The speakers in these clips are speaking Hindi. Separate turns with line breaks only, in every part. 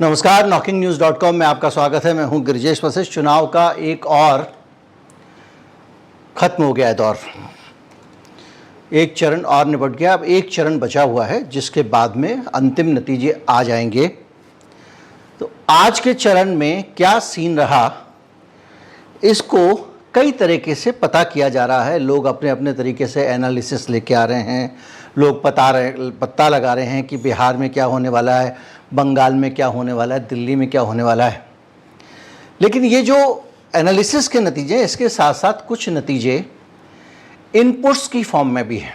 नमस्कार, knocking-news.com में आपका स्वागत है। मैं हूं गिरिजेश वशिष्ठ। चुनाव का एक और खत्म हो गया है दौर, एक चरण और निपट गया। अब एक चरण बचा हुआ है जिसके बाद में अंतिम नतीजे आ जाएंगे। तो आज के चरण में क्या सीन रहा, इसको कई तरीके से पता किया जा रहा है। लोग अपने अपने तरीके से एनालिसिस लेके आ रहे हैं। लोग पता लगा रहे हैं कि बिहार में क्या होने वाला है, बंगाल में क्या होने वाला है, दिल्ली में क्या होने वाला है। लेकिन ये जो एनालिसिस के नतीजे, इसके साथ साथ कुछ नतीजे इनपुट्स की फॉर्म में भी हैं,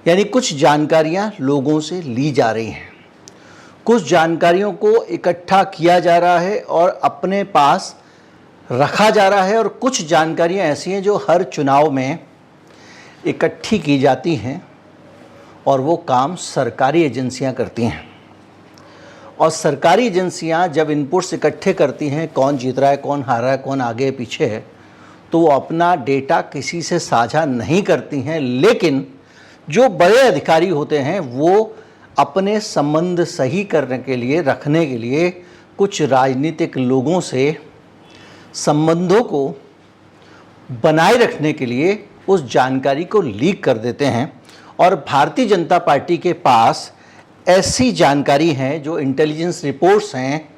यानी कुछ जानकारियां लोगों से ली जा रही हैं, कुछ जानकारियों को इकट्ठा किया जा रहा है और अपने पास रखा जा रहा है, और कुछ जानकारियां ऐसी हैं जो हर चुनाव में इकट्ठी की जाती हैं और वो काम सरकारी एजेंसियां करती हैं। और सरकारी एजेंसियां जब इनपुट्स इकट्ठे करती हैं, कौन जीत रहा है, कौन हार रहा है, कौन आगे पीछे है, तो वो अपना डेटा किसी से साझा नहीं करती हैं। लेकिन जो बड़े अधिकारी होते हैं वो अपने संबंध सही करने के लिए, रखने के लिए कुछ राजनीतिक लोगों से संबंधों को बनाए रखने के लिए उस जानकारी को लीक कर देते हैं। और भारतीय जनता पार्टी के पास ऐसी जानकारी है, जो इंटेलिजेंस रिपोर्ट्स हैं,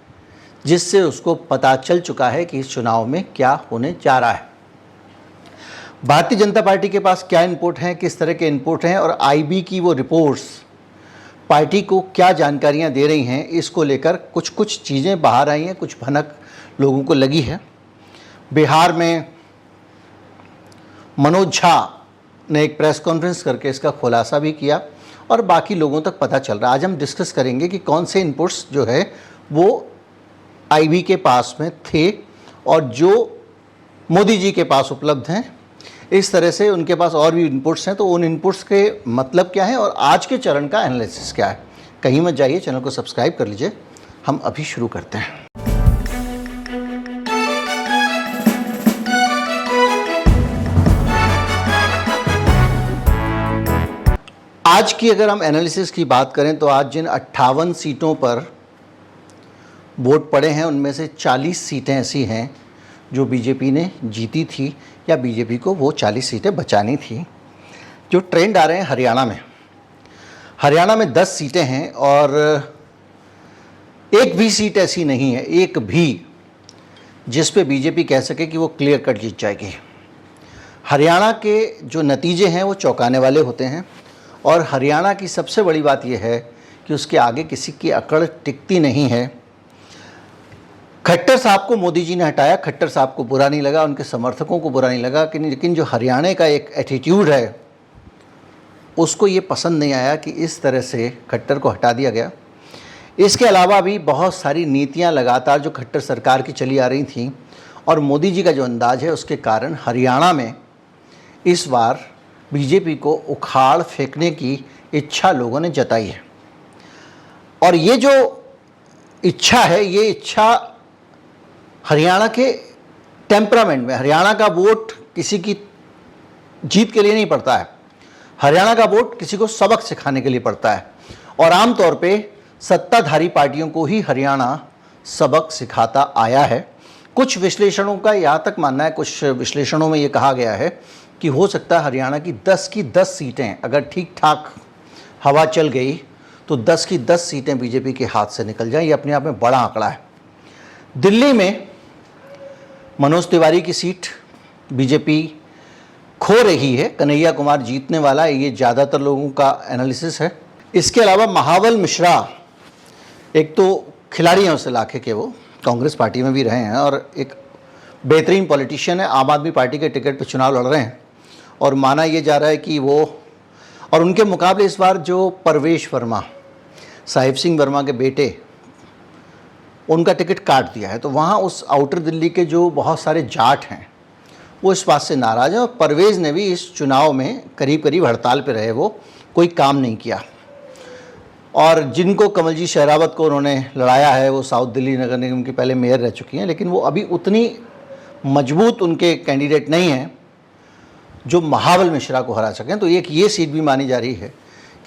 जिससे उसको पता चल चुका है कि इस चुनाव में क्या होने जा रहा है। भारतीय जनता पार्टी के पास क्या इनपुट हैं, किस तरह के इनपुट हैं, और आईबी की वो रिपोर्ट्स पार्टी को क्या जानकारियां दे रही हैं, इसको लेकर कुछ चीज़ें बाहर आई हैं, कुछ भनक लोगों को लगी है। बिहार में मनोज झा ने एक प्रेस कॉन्फ्रेंस करके इसका खुलासा भी किया और बाकी लोगों तक पता चल रहा है। आज हम डिस्कस करेंगे कि कौन से इनपुट्स जो है वो आईबी के पास में थे और जो मोदी जी के पास उपलब्ध हैं। इस तरह से उनके पास और भी इनपुट्स हैं, तो उन इनपुट्स के मतलब क्या है और आज के चरण का एनालिसिस क्या है। कहीं मत जाइए, चैनल को सब्सक्राइब कर लीजिए। हम अभी शुरू करते हैं। आज की अगर हम एनालिसिस की बात करें तो आज जिन 58 सीटों पर वोट पड़े हैं, उनमें से 40 सीटें ऐसी हैं जो बीजेपी ने जीती थी या बीजेपी को वो 40 सीटें बचानी थी। जो ट्रेंड आ रहे हैं हरियाणा में 10 सीटें हैं और एक भी सीट ऐसी नहीं है, एक भी, जिस पे बीजेपी कह सके कि वो क्लियर कट जीत जाएगी। हरियाणा के जो नतीजे हैं वो चौंकाने वाले होते हैं। और हरियाणा की सबसे बड़ी बात यह है कि उसके आगे किसी की अकड़ टिकती नहीं है। खट्टर साहब को मोदी जी ने हटाया, खट्टर साहब को बुरा नहीं लगा, उनके समर्थकों को बुरा नहीं लगा, लेकिन जो हरियाणा का एक एटीट्यूड है उसको ये पसंद नहीं आया कि इस तरह से खट्टर को हटा दिया गया। इसके अलावा भी बहुत सारी नीतियां लगातार जो खट्टर सरकार की चली आ रही थी और मोदी जी का जो अंदाज है, उसके कारण हरियाणा में इस बार बीजेपी को उखाड़ फेंकने की इच्छा लोगों ने जताई है। और ये जो इच्छा है, ये इच्छा हरियाणा के टेम्परामेंट में, हरियाणा का वोट किसी की जीत के लिए नहीं पड़ता है, हरियाणा का वोट किसी को सबक सिखाने के लिए पड़ता है। और आमतौर पे सत्ताधारी पार्टियों को ही हरियाणा सबक सिखाता आया है। कुछ विश्लेषणों का यहाँ तक मानना है, कुछ विश्लेषणों में ये कहा गया है कि हो सकता है हरियाणा की 10 सीटें अगर ठीक ठाक हवा चल गई तो 10 की 10 सीटें बीजेपी के हाथ से निकल जाएं। ये अपने आप में बड़ा आंकड़ा है। दिल्ली में मनोज तिवारी की सीट बीजेपी खो रही है, कन्हैया कुमार जीतने वाला है, ये ज़्यादातर लोगों का एनालिसिस है। इसके अलावा महाबल मिश्रा, एक तो खिलाड़ी हैं उस इलाके के, वो कांग्रेस पार्टी में भी रहे हैं और एक बेहतरीन पॉलिटिशियन है, आम आदमी पार्टी के टिकट पर चुनाव लड़ रहे हैं और माना यह जा रहा है कि वो, और उनके मुकाबले इस बार जो परवेश वर्मा, साहिब सिंह वर्मा के बेटे, उनका टिकट काट दिया है। तो वहाँ उस आउटर दिल्ली के जो बहुत सारे जाट हैं वो इस बात से नाराज़ हैं और परवेज़ ने भी इस चुनाव में करीब करीब हड़ताल पे रहे, वो कोई काम नहीं किया। और जिनको कमलजीत शेरावत को उन्होंने लड़ाया है, वो साउथ दिल्ली नगर निगम की पहले मेयर रह चुकी हैं, लेकिन वो अभी उतनी मजबूत उनके कैंडिडेट नहीं हैं जो महाबल मिश्रा को हरा सकें। तो एक ये सीट भी मानी जा रही है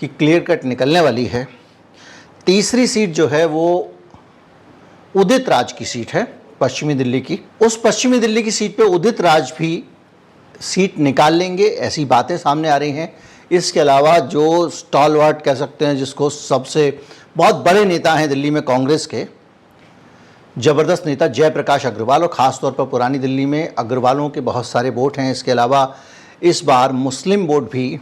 कि क्लियर कट निकलने वाली है। तीसरी सीट जो है वो उदित राज की सीट है, पश्चिमी दिल्ली की। उस पश्चिमी दिल्ली की सीट पे उदित राज भी सीट निकाल लेंगे, ऐसी बातें सामने आ रही हैं। इसके अलावा जो स्टॉलवर्ट कह सकते हैं, जिसको सबसे बहुत बड़े नेता हैं दिल्ली में कांग्रेस के, ज़बरदस्त नेता जयप्रकाश अग्रवाल, और ख़ास तौर पर पुरानी दिल्ली में अग्रवालों के बहुत सारे वोट हैं। इसके अलावा इस बार मुस्लिम वोट भी,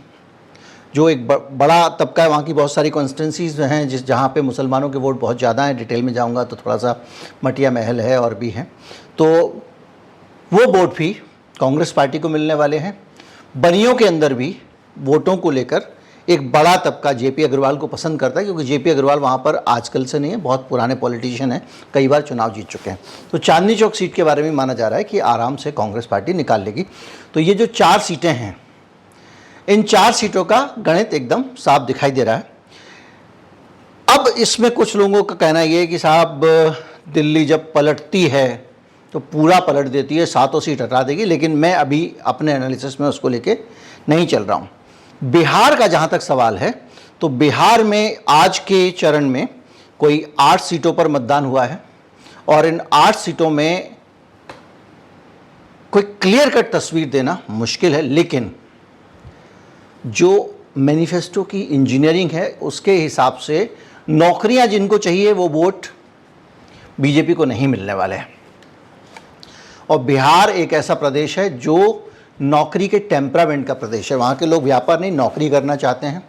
जो एक बड़ा तबका है, वहाँ की बहुत सारी कॉन्स्टिट्यूंसीज हैं जहाँ पे मुसलमानों के वोट बहुत ज़्यादा हैं। डिटेल में जाऊँगा तो थोड़ा सा मटिया महल है और भी हैं, तो वो वोट भी कांग्रेस पार्टी को मिलने वाले हैं। बनियों के अंदर भी वोटों को लेकर एक बड़ा तबका जेपी अग्रवाल को पसंद करता है, क्योंकि जेपी अग्रवाल वहाँ पर आजकल से नहीं है, बहुत पुराने पॉलिटिशियन हैं, कई बार चुनाव जीत चुके हैं। तो चांदनी चौक सीट के बारे में माना जा रहा है कि आराम से कांग्रेस पार्टी निकाल लेगी। तो ये जो 4 सीटें हैं, इन 4 सीटों का गणित एकदम साफ दिखाई दे रहा है। अब इसमें कुछ लोगों का कहना ये है कि साहब दिल्ली जब पलटती है तो पूरा पलट देती है, 7 सीट हटा देगी, लेकिन मैं अभी अपने एनालिसिस में उसको लेके नहीं चल रहा हूँ। बिहार का जहाँ तक सवाल है, तो बिहार में आज के चरण में कोई 8 सीटों पर मतदान हुआ है, और इन 8 सीटों में कोई क्लियर कट तस्वीर देना मुश्किल है, लेकिन जो मैनिफेस्टो की इंजीनियरिंग है उसके हिसाब से नौकरियां जिनको चाहिए वो वोट बीजेपी को नहीं मिलने वाले हैं। और बिहार एक ऐसा प्रदेश है जो नौकरी के टेम्परामेंट का प्रदेश है। वहाँ के लोग व्यापार नहीं, नौकरी करना चाहते हैं।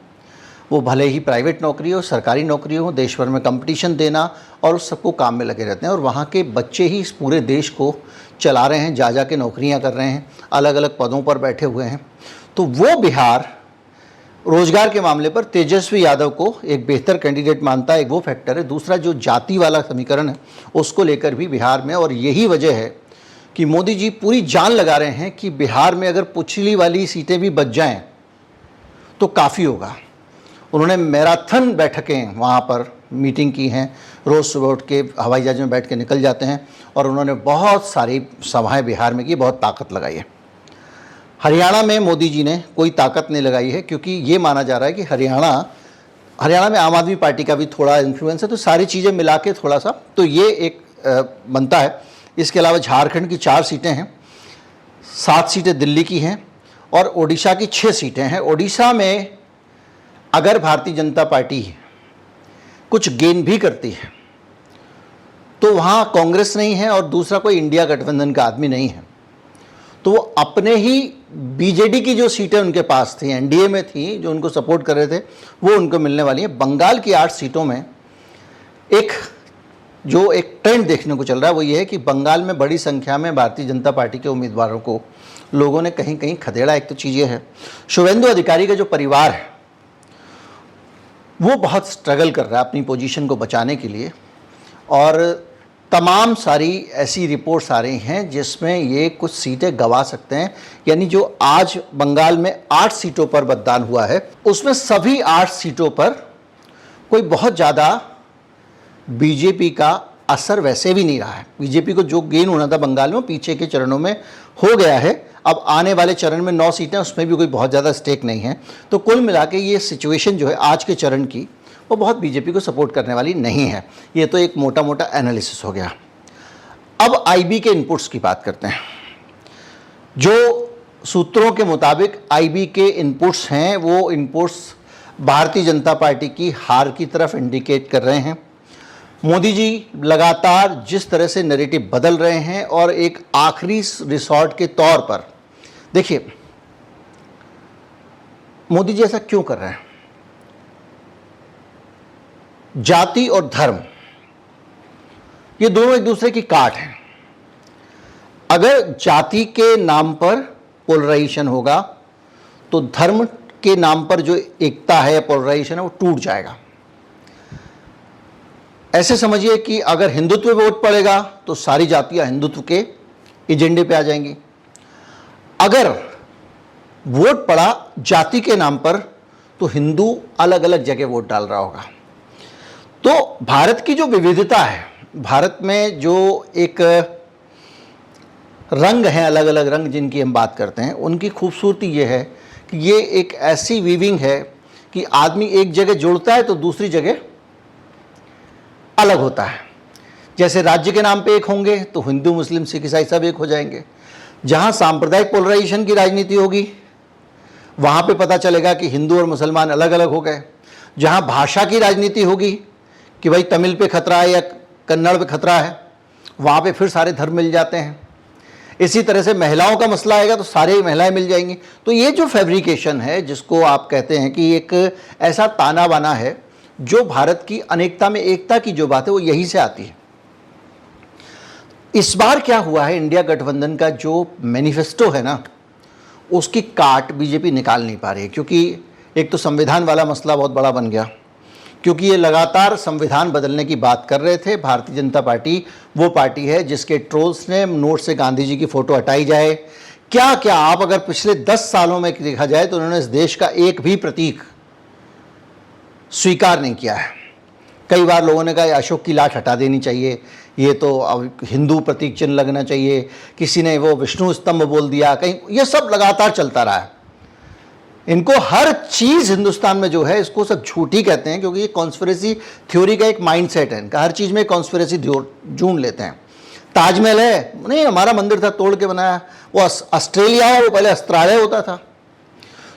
वो भले ही प्राइवेट नौकरी हो, सरकारी नौकरी हो, देश भर में कंपटीशन देना और उस सबको काम में लगे रहते हैं। और वहाँ के बच्चे ही इस पूरे देश को चला रहे हैं, जा के नौकरियाँ कर रहे हैं, अलग अलग पदों पर बैठे हुए हैं। तो वो बिहार रोजगार के मामले पर तेजस्वी यादव को एक बेहतर कैंडिडेट मानता है, एक वो फैक्टर है। दूसरा जो जाति वाला समीकरण है उसको लेकर भी बिहार में, और यही वजह है कि मोदी जी पूरी जान लगा रहे हैं कि बिहार में अगर पिछली वाली सीटें भी बच जाएं तो काफ़ी होगा। उन्होंने मैराथन बैठकें वहाँ पर मीटिंग की हैं, रोज़ सुबह उठ के हवाई जहाज में बैठ के निकल जाते हैं, और उन्होंने बहुत सारी सभाएं बिहार में की, बहुत ताकत लगाई है। हरियाणा में मोदी जी ने कोई ताकत नहीं लगाई है, क्योंकि ये माना जा रहा है कि हरियाणा में आम आदमी पार्टी का भी थोड़ा इन्फ्लुएंस है। तो सारी चीज़ें मिला के थोड़ा सा तो ये एक बनता है। इसके अलावा झारखंड की 4 सीटें हैं, 7 सीटें दिल्ली की हैं, और ओडिशा की 6 सीटें हैं। ओडिशा में अगर भारतीय जनता पार्टी कुछ गेन भी करती है तो वहाँ कांग्रेस नहीं है, और दूसरा कोई इंडिया गठबंधन का आदमी नहीं है, तो वो अपने ही बीजेडी की जो सीटें उनके पास थी, एनडीए में थी, जो उनको सपोर्ट कर रहे थे, वो उनको मिलने वाली है। बंगाल की 8 सीटों में एक ट्रेंड देखने को चल रहा है, वो ये है कि बंगाल में बड़ी संख्या में भारतीय जनता पार्टी के उम्मीदवारों को लोगों ने कहीं कहीं खदेड़ा। एक तो चीज़ ये है, शुभेंदु अधिकारी का जो परिवार है वो बहुत स्ट्रगल कर रहा है अपनी पोजीशन को बचाने के लिए, और तमाम सारी ऐसी रिपोर्ट्स आ रही हैं जिसमें ये कुछ सीटें गंवा सकते हैं। यानी जो आज बंगाल में 8 सीटों पर मतदान हुआ है, उसमें सभी 8 सीटों पर कोई बहुत ज़्यादा बीजेपी का असर वैसे भी नहीं रहा है। बीजेपी को जो गेन होना था बंगाल में पीछे के चरणों में हो गया है। अब आने वाले चरण में 9 सीटें, उसमें भी कोई बहुत ज़्यादा स्टेक नहीं है। तो कुल मिला के ये सिचुएशन जो है आज के चरण की, वो बहुत बीजेपी को सपोर्ट करने वाली नहीं है। ये तो एक मोटा मोटा एनालिसिस हो गया। अब आईबी के इनपुट्स की बात करते हैं। जो सूत्रों के मुताबिक आईबी के इनपुट्स हैं, वो इनपुट्स भारतीय जनता पार्टी की हार की तरफ इंडिकेट कर रहे हैं। मोदी जी लगातार जिस तरह से नैरेटिव बदल रहे हैं, और एक आखिरी रिसॉर्ट के तौर पर, देखिए मोदी जी ऐसा क्यों कर रहे हैं? जाति और धर्म ये दोनों एक दूसरे की काट हैं। अगर जाति के नाम पर पोलराइजेशन होगा तो धर्म के नाम पर जो एकता है, पोलराइजेशन है, वो टूट जाएगा। ऐसे समझिए कि अगर हिंदुत्व पे वोट पड़ेगा तो सारी जातियां हिंदुत्व के एजेंडे पे आ जाएंगी। अगर वोट पड़ा जाति के नाम पर तो हिंदू अलग अलग जगह वोट डाल रहा होगा। तो भारत की जो विविधता है, भारत में जो एक रंग हैं, अलग अलग रंग जिनकी हम बात करते हैं, उनकी खूबसूरती ये है कि ये एक ऐसी वीविंग है कि आदमी एक जगह जुड़ता है तो दूसरी जगह अलग होता है। जैसे राज्य के नाम पे एक होंगे तो हिंदू मुस्लिम सिख ईसाई सब एक हो जाएंगे। जहाँ सांप्रदायिक पोलराइजेशन की राजनीति होगी वहाँ पे पता चलेगा कि हिंदू और मुसलमान अलग अलग हो गए। जहाँ भाषा की राजनीति होगी कि भाई तमिल पे खतरा है या कन्नड़ पे खतरा है, वहाँ पे फिर सारे धर्म मिल जाते हैं। इसी तरह से महिलाओं का मसला आएगा तो सारे महिलाएं मिल जाएंगी। तो ये जो फैब्रिकेशन है, जिसको आप कहते हैं कि एक ऐसा ताना बाना है, जो भारत की अनेकता में एकता की जो बात है वो यहीं से आती है। इस बार क्या हुआ है, इंडिया गठबंधन का जो मैनिफेस्टो है ना, उसकी काट बीजेपी निकाल नहीं पा रही है, क्योंकि एक तो संविधान वाला मसला बहुत बड़ा बन गया, क्योंकि ये लगातार संविधान बदलने की बात कर रहे थे। भारतीय जनता पार्टी वो पार्टी है जिसके ट्रोल्स ने नोट से गांधी जी की फ़ोटो हटाई जाए, क्या क्या। आप अगर पिछले 10 सालों में देखा जाए तो उन्होंने इस देश का एक भी प्रतीक स्वीकार नहीं किया है। कई बार लोगों ने कहा अशोक की लाट हटा देनी चाहिए, ये तो अब हिंदू प्रतीक चिन्ह लगना चाहिए, किसी ने वो विष्णु स्तंभ बोल दिया, कहीं ये सब लगातार चलता रहा है। इनको हर चीज़ हिंदुस्तान में जो है इसको सब झूठी कहते हैं, क्योंकि ये कॉन्स्पिरेसी थ्योरी का एक माइंडसेट है इनका। हर चीज़ में कॉन्स्पिरेसी ढूंढ लेते हैं। ताजमहल है, नहीं हमारा मंदिर था तोड़ के बनाया, वो ऑस्ट्रेलिया है, वो पहले अस्त्रालय होता था।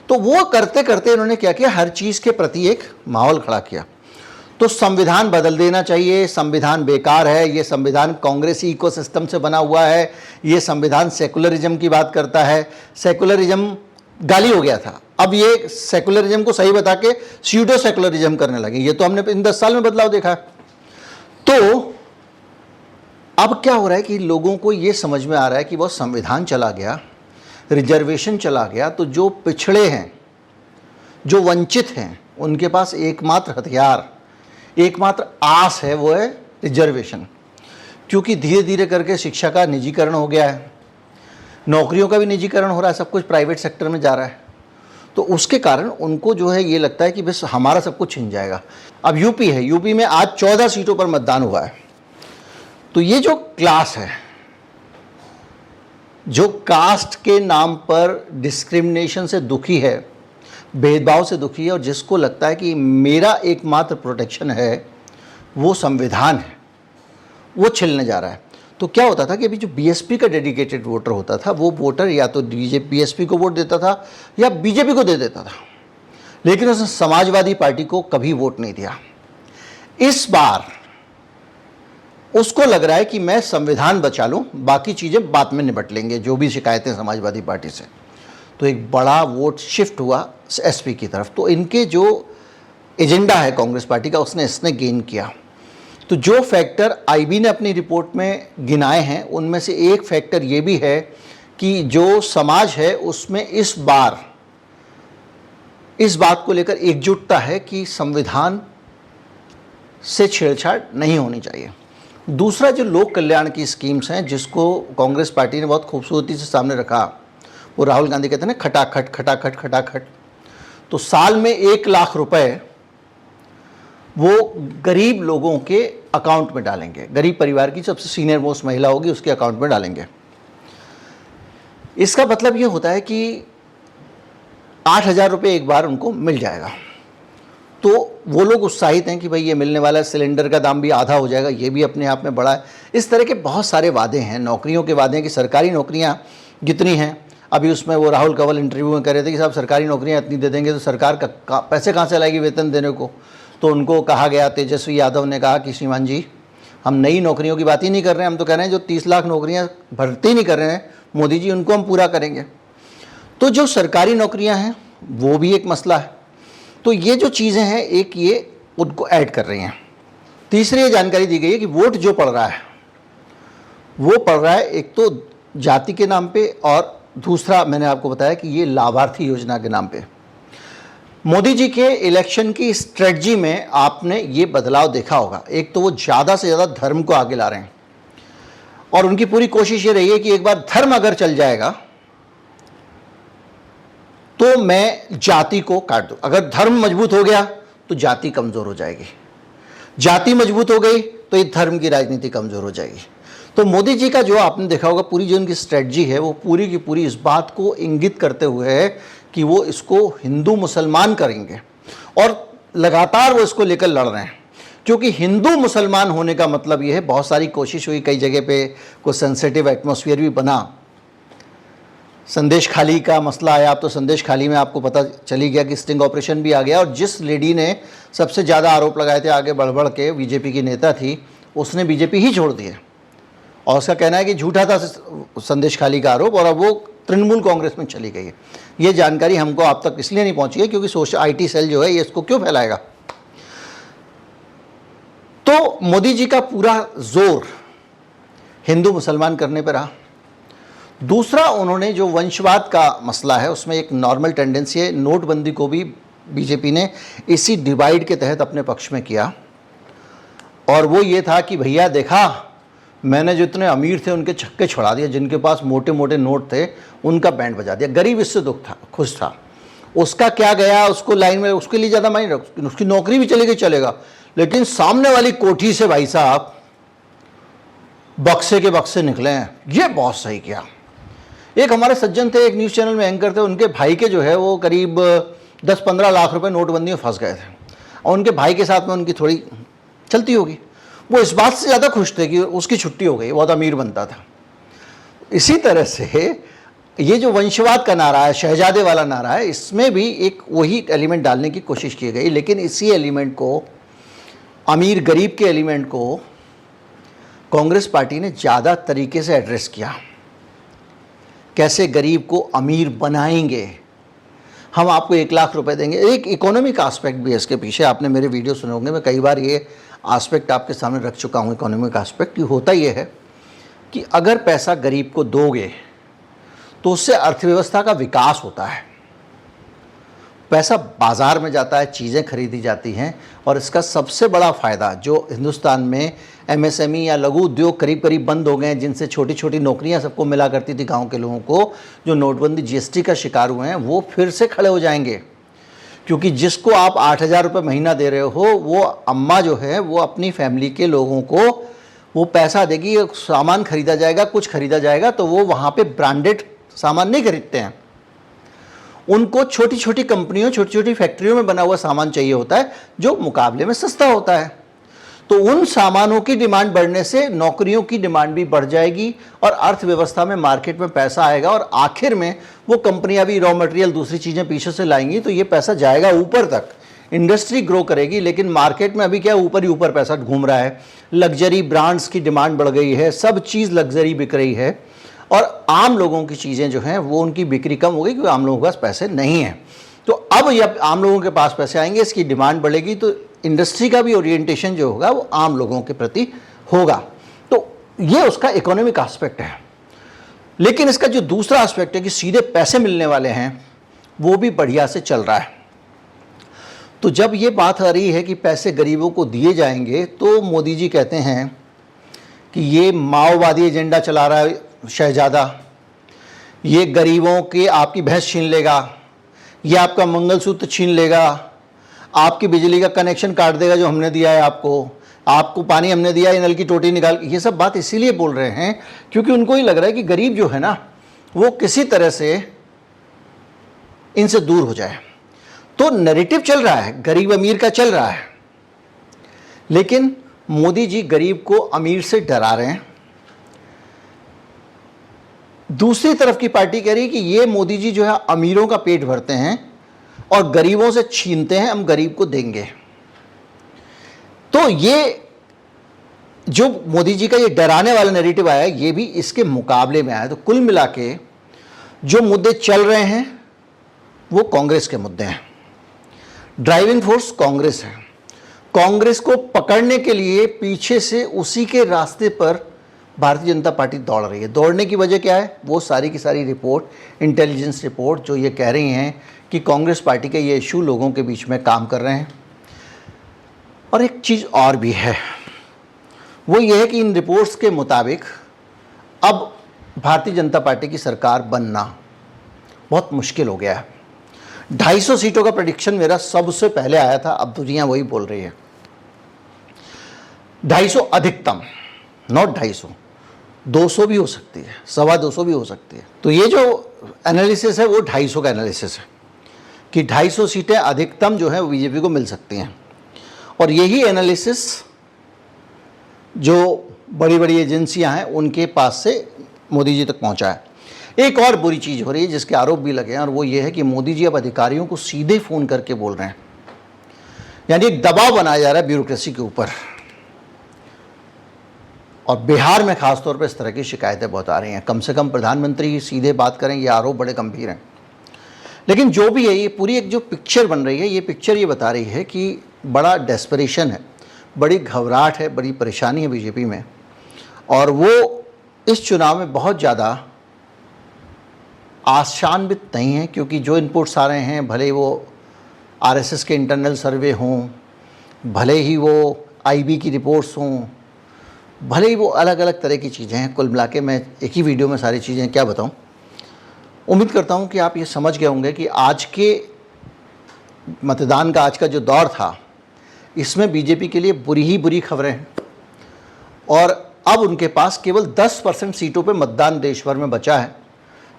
तो वो करते करते इन्होंने क्या किया, हर चीज़ के प्रति एक माहौल खड़ा किया। तो संविधान बदल देना चाहिए, संविधान बेकार है, ये संविधान कांग्रेसी इकोसिस्टम से बना हुआ है, ये संविधान सेकुलरिज्म की बात करता है। सेकुलरिज्म गाली हो गया था, अब ये सेकुलरिज्म को सही बता के स्यूडो सेकुलरिज्म करने लगे। ये तो हमने इन 10 साल में बदलाव देखा। तो अब क्या हो रहा है कि लोगों को ये समझ में आ रहा है कि वो संविधान चला गया, रिजर्वेशन चला गया, तो जो पिछड़े हैं, जो वंचित हैं, उनके पास एकमात्र हथियार, एकमात्र आस है, वो है रिजर्वेशन। क्योंकि धीरे धीरे करके शिक्षा का निजीकरण हो गया है, नौकरियों का भी निजीकरण हो रहा है, सब कुछ प्राइवेट सेक्टर में जा रहा है। तो उसके कारण उनको जो है ये लगता है कि बस हमारा सब कुछ छिन जाएगा। अब यूपी है, यूपी में आज 14 सीटों पर मतदान हुआ है। तो ये जो क्लास है, जो कास्ट के नाम पर डिस्क्रिमिनेशन से दुखी है, भेदभाव से दुखी है, और जिसको लगता है कि मेरा एकमात्र प्रोटेक्शन है वो संविधान है, वो छिलने जा रहा है। तो क्या होता था कि अभी जो बीएसपी का डेडिकेटेड वोटर होता था, वो वोटर या तो बीएसपी को वोट देता था या बीजेपी को दे देता था, लेकिन उसने समाजवादी पार्टी को कभी वोट नहीं दिया। इस बार उसको लग रहा है कि मैं संविधान बचा लूं, बाकी चीज़ें बाद में निपट लेंगे, जो भी शिकायतें समाजवादी पार्टी से। तो एक बड़ा वोट शिफ्ट हुआ एसपी की तरफ। तो इनके जो एजेंडा है कांग्रेस पार्टी का, उसने इसने गेन किया। तो जो फैक्टर आईबी ने अपनी रिपोर्ट में गिनाए हैं, उनमें से एक फैक्टर ये भी है कि जो समाज है उसमें इस बार इस बात को लेकर एकजुटता है कि संविधान से छेड़छाड़ नहीं होनी चाहिए। दूसरा, जो लोक कल्याण की स्कीम्स हैं, जिसको कांग्रेस पार्टी ने बहुत खूबसूरती से सामने रखा, वो राहुल गांधी कहते हैं ना, खटाखट खटाखट खटाखट। तो साल में 1 लाख रुपए वो गरीब लोगों के अकाउंट में डालेंगे, गरीब परिवार की सबसे सीनियर मोस्ट महिला होगी उसके अकाउंट में डालेंगे। इसका मतलब ये होता है कि 8,000 रुपये एक बार उनको मिल जाएगा। तो वो लोग उत्साहित हैं कि भाई ये मिलने वाला है, सिलेंडर का दाम भी आधा हो जाएगा, ये भी अपने आप में बड़ा है। इस तरह के बहुत सारे वादे हैं, नौकरियों के वादे हैं कि सरकारी नौकरियां जितनी हैं, अभी उसमें वो राहुल कंवल इंटरव्यू में कह रहे थे कि साहब सरकारी नौकरियां इतनी दे देंगे तो सरकार का पैसे कहाँ से लाएगी वेतन देने को। तो उनको कहा गया, तेजस्वी यादव ने कहा कि श्रीमान जी, हम नई नौकरियों की बात ही नहीं कर रहे हैं, हम तो कह रहे हैं जो 30 लाख नौकरियां भर्ती नहीं कर रहे हैं मोदी जी, उनको हम पूरा करेंगे। तो जो सरकारी नौकरियां हैं वो भी एक मसला है। तो ये जो चीज़ें हैं, एक ये उनको ऐड कर रही हैं। तीसरी ये जानकारी दी गई है कि वोट जो पड़ रहा है वो पड़ रहा है एक तो जाति के नाम पे, और दूसरा मैंने आपको बताया कि ये लाभार्थी योजना के नाम पे। मोदी जी के इलेक्शन की स्ट्रेटजी में आपने ये बदलाव देखा होगा। एक तो वो ज़्यादा से ज़्यादा धर्म को आगे ला रहे हैं, और उनकी पूरी कोशिश ये रही है कि एक बार धर्म अगर चल जाएगा तो मैं जाति को काट दूं। अगर धर्म मजबूत हो गया तो जाति कमज़ोर हो जाएगी, जाति मजबूत हो गई तो ये धर्म की राजनीति कमज़ोर हो जाएगी। तो मोदी जी का जो आपने देखा होगा पूरी जो उनकी स्ट्रेटजी है, वो पूरी की पूरी इस बात को इंगित करते हुए है कि वो इसको हिंदू मुसलमान करेंगे, और लगातार वो इसको लेकर लड़ रहे हैं। क्योंकि हिंदू मुसलमान होने का मतलब ये है, बहुत सारी कोशिश हुई, कई जगह पे कुछ सेंसिटिव एटमॉस्फेयर भी बना। संदेश खाली का मसला आया, अब तो संदेश खाली में आपको पता चली गया कि स्टिंग ऑपरेशन भी आ गया, और जिस लेडी ने सबसे ज़्यादा आरोप लगाए थे आगे बढ़ बढ़ के, बीजेपी की नेता थी, उसने बीजेपी ही छोड़ दिए, और उसका कहना है कि झूठा था संदेश खाली का आरोप, और अब वो तृणमूल कांग्रेस में चली गई है। ये जानकारी हमको आप तक इसलिए नहीं पहुंची है क्योंकि सोशल IT सेल जो है ये इसको क्यों फैलाएगा। तो मोदी जी का पूरा जोर हिंदू मुसलमान करने पर रहा। दूसरा, उन्होंने जो वंशवाद का मसला है उसमें एक नॉर्मल टेंडेंसी है, नोटबंदी को भी बीजेपी ने इसी डिवाइड के तहत अपने पक्ष में किया, और वो ये था कि भैया देखा, मैंने जितने अमीर थे उनके छक्के छुड़ा दिए, जिनके पास मोटे मोटे नोट थे उनका बैंड बजा दिया, गरीब इससे दुख था, खुश था। उसका क्या गया, उसको लाइन में, उसके लिए ज़्यादा मायने रख, उसकी नौकरी भी चली गई, चलेगा, लेकिन सामने वाली कोठी से भाई साहब बक्से के बक्से निकले हैं, ये बहुत सही किया। एक हमारे सज्जन थे, एक न्यूज़ चैनल में एंकर थे, उनके भाई के जो है वो करीब 10-15 लाख रुपए नोटबंदी में फंस गए थे, और उनके भाई के साथ में उनकी थोड़ी चलती होगी, वो इस बात से ज़्यादा खुश थे कि उसकी छुट्टी हो गई, बहुत अमीर बनता था। इसी तरह से ये जो वंशवाद का नारा है, शहजादे वाला नारा है, इसमें भी एक वही एलिमेंट डालने की कोशिश की गई, लेकिन इसी एलिमेंट को, अमीर गरीब के एलिमेंट को, कांग्रेस पार्टी ने ज़्यादा तरीके से एड्रेस किया। कैसे गरीब को अमीर बनाएंगे, हम आपको 1 लाख रुपए देंगे। एक इकोनॉमिक एस्पेक्ट भी है इसके पीछे, आपने मेरे वीडियो सुने होंगे, मैं कई बार ये एस्पेक्ट आपके सामने रख चुका हूँ। इकोनॉमिक एस्पेक्ट होता ये है कि अगर पैसा गरीब को दोगे तो उससे अर्थव्यवस्था का विकास होता है, पैसा बाज़ार में जाता है, चीज़ें खरीदी जाती हैं, और इसका सबसे बड़ा फ़ायदा जो हिंदुस्तान में MSME या लघु उद्योग करीब करीब बंद हो गए हैं, जिनसे छोटी छोटी नौकरियां सबको मिला करती थी गांव के लोगों को, जो नोटबंदी GST का शिकार हुए हैं, वो फिर से खड़े हो जाएंगे। क्योंकि जिसको आप 8,000 रुपये महीना दे रहे हो, वो अम्मा जो है वो अपनी फैमिली के लोगों को वो पैसा देगी, सामान खरीदा जाएगा, कुछ खरीदा जाएगा, तो वो वहाँ पे ब्रांडेड सामान नहीं खरीदते हैं, उनको छोटी छोटी कंपनियों, छोटी छोटी फैक्ट्रियों में बना हुआ सामान चाहिए होता है, जो मुकाबले में सस्ता होता है। तो उन सामानों की डिमांड बढ़ने से नौकरियों की डिमांड भी बढ़ जाएगी, और अर्थव्यवस्था में, मार्केट में पैसा आएगा, और आखिर में वो कंपनियां भी रॉ मटेरियल, दूसरी चीज़ें पीछे से लाएंगी, तो ये पैसा जाएगा ऊपर तक, इंडस्ट्री ग्रो करेगी। लेकिन मार्केट में अभी क्या, ऊपर ही ऊपर पैसा घूम रहा है, लग्जरी ब्रांड्स की डिमांड बढ़ गई है, सब चीज़ लग्जरी बिक रही है, और आम लोगों की चीज़ें जो हैं वो उनकी बिक्री कम हो गई, क्योंकि आम लोगों के पास पैसे नहीं हैं। तो अब जब आम लोगों के पास पैसे आएंगे, इसकी डिमांड बढ़ेगी, तो इंडस्ट्री का भी ओरिएंटेशन जो होगा वो आम लोगों के प्रति होगा। तो ये उसका इकोनॉमिक एस्पेक्ट है। लेकिन इसका जो दूसरा एस्पेक्ट है कि सीधे पैसे मिलने वाले हैं, वो भी बढ़िया से चल रहा है। तो जब ये बात आ रही है कि पैसे गरीबों को दिए जाएंगे, तो मोदी जी कहते हैं कि ये माओवादी एजेंडा चला रहा है शहजादा, ये गरीबों के आपकी भैंस छीन लेगा, ये आपका मंगलसूत्र छीन लेगा, आपकी बिजली का कनेक्शन काट देगा जो हमने दिया है आपको पानी हमने दिया है, नल की टोटी निकाल। ये सब बात इसीलिए बोल रहे हैं क्योंकि उनको ही लग रहा है कि गरीब जो है ना, वो किसी तरह से इनसे दूर हो जाए। तो नैरेटिव चल रहा है, गरीब अमीर का चल रहा है, लेकिन मोदी जी गरीब को अमीर से डरा रहे हैं। दूसरी तरफ की पार्टी कह रही है कि ये मोदी जी जो है अमीरों का पेट भरते हैं और गरीबों से छीनते हैं, हम गरीब को देंगे। तो ये जो मोदी जी का ये डराने वाला नैरेटिव आया, ये भी इसके मुकाबले में आया। तो कुल मिला के जो मुद्दे चल रहे हैं वो कांग्रेस के मुद्दे हैं, ड्राइविंग फोर्स कांग्रेस है। कांग्रेस को पकड़ने के लिए पीछे से उसी के रास्ते पर भारतीय जनता पार्टी दौड़ रही है। दौड़ने की वजह क्या है? वो सारी की सारी रिपोर्ट, इंटेलिजेंस रिपोर्ट जो ये कह रही हैं कि कांग्रेस पार्टी के ये इशू लोगों के बीच में काम कर रहे हैं। और एक चीज़ और भी है, वो ये है कि इन रिपोर्ट्स के मुताबिक अब भारतीय जनता पार्टी की सरकार बनना बहुत मुश्किल हो गया है। 250 सीटों का प्रेडिक्शन मेरा सबसे पहले आया था, अब दुनिया वही बोल रही है 250 अधिकतम, नॉट 250, 200 भी हो सकती है, 225 भी हो सकती है। तो ये जो एनालिसिस है वो 250 का एनालिसिस है कि 250 सीटें अधिकतम जो है वो बीजेपी को मिल सकती हैं। और यही एनालिसिस जो बड़ी बड़ी एजेंसियां हैं उनके पास से मोदी जी तक पहुंचा है। एक और बुरी चीज़ हो रही है जिसके आरोप भी लगे हैं, और वो ये है कि मोदी जी अब अधिकारियों को सीधे फ़ोन करके बोल रहे हैं, यानी एक दबाव बनाया जा रहा है ब्यूरोक्रेसी के ऊपर। और बिहार में खासतौर पर इस तरह की शिकायतें बहुत आ रही हैं। कम से कम प्रधानमंत्री सीधे बात करें, ये आरोप बड़े गंभीर हैं। लेकिन जो भी है, ये पूरी एक जो पिक्चर बन रही है, ये पिक्चर ये बता रही है कि बड़ा डेस्परेशन है, बड़ी घबराहट है, बड़ी परेशानी है बीजेपी में, और वो इस चुनाव में बहुत ज़्यादा आशान्वित नहीं है, क्योंकि जो इनपुट्स आ रहे हैं, भले वो आरएसएस के इंटरनल सर्वे हों, भले ही वो आईबी की रिपोर्ट्स हों, भले ही वो अलग अलग तरह की चीज़ें हैं, कुल मिला के मैं एक ही वीडियो में सारी चीज़ें क्या बताऊं। उम्मीद करता हूं कि आप ये समझ गए होंगे कि आज के मतदान का आज का जो दौर था, इसमें बीजेपी के लिए बुरी ही बुरी खबरें हैं, और अब उनके पास केवल 10% सीटों पे मतदान देश भर में बचा है,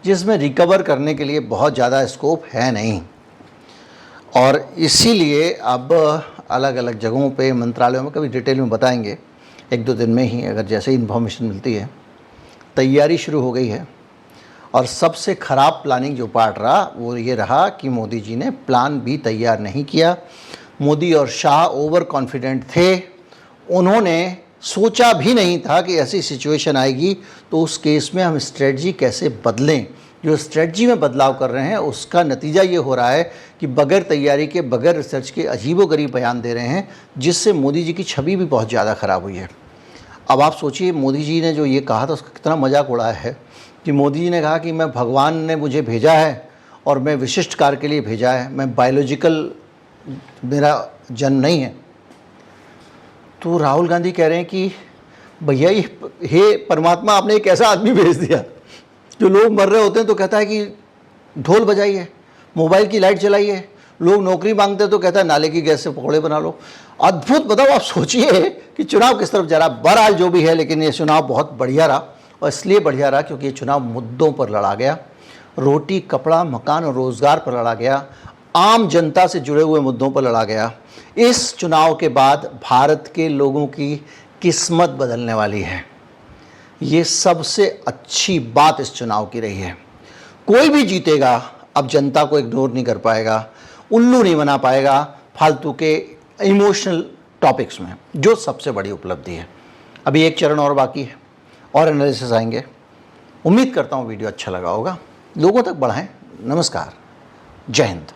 जिसमें रिकवर करने के लिए बहुत ज़्यादा स्कोप है नहीं। और इसीलिए अब अलग अलग जगहों पे, मंत्रालयों में, कभी डिटेल में बताएंगे एक दो दिन में ही, अगर जैसे ही इन्फॉर्मेशन मिलती है, तैयारी शुरू हो गई है। और सबसे ख़राब प्लानिंग जो पार्ट रहा वो ये रहा कि मोदी जी ने प्लान भी तैयार नहीं किया। मोदी और शाह ओवर कॉन्फिडेंट थे, उन्होंने सोचा भी नहीं था कि ऐसी सिचुएशन आएगी, तो उस केस में हम स्ट्रेटजी कैसे बदलें। जो स्ट्रेटजी में बदलाव कर रहे हैं उसका नतीजा ये हो रहा है कि बगैर तैयारी के, बगैर रिसर्च के अजीबोगरीब बयान दे रहे हैं, जिससे मोदी जी की छवि भी बहुत ज़्यादा ख़राब हुई है। अब आप सोचिए, मोदी जी ने जो ये कहा था उसका कितना मजाक उड़ाया है कि मोदी जी ने कहा कि मैं, भगवान ने मुझे भेजा है और मैं विशिष्ट कार्य के लिए भेजा है, मैं बायोलॉजिकल, मेरा जन्म नहीं है। तो राहुल गांधी कह रहे हैं कि भैया हे परमात्मा, आपने एक ऐसा आदमी भेज दिया जो लोग मर रहे होते हैं तो कहता है कि ढोल बजाइए, मोबाइल की लाइट चलाइए, लोग नौकरी मांगते हैं तो कहता है नाले की गैस से पकौड़े बना लो। अद्भुत। बताओ, आप सोचिए कि चुनाव किस तरफ जा रहा। बहरहाल जो भी है, लेकिन ये चुनाव बहुत बढ़िया रहा, और इसलिए बढ़िया रहा क्योंकि ये चुनाव मुद्दों पर लड़ा गया, रोटी, कपड़ा, मकान और रोज़गार पर लड़ा गया, आम जनता से जुड़े हुए मुद्दों पर लड़ा गया। इस चुनाव के बाद भारत के लोगों की किस्मत बदलने वाली है। ये सबसे अच्छी बात इस चुनाव की रही है। कोई भी जीतेगा अब जनता को इग्नोर नहीं कर पाएगा, उल्लू नहीं बना पाएगा फालतू के इमोशनल टॉपिक्स में, जो सबसे बड़ी उपलब्धि है। अभी एक चरण और बाकी है, और एनालिसिस आएंगे। उम्मीद करता हूँ वीडियो अच्छा लगा होगा, लोगों तक बढ़ाएं। नमस्कार, जय हिंद।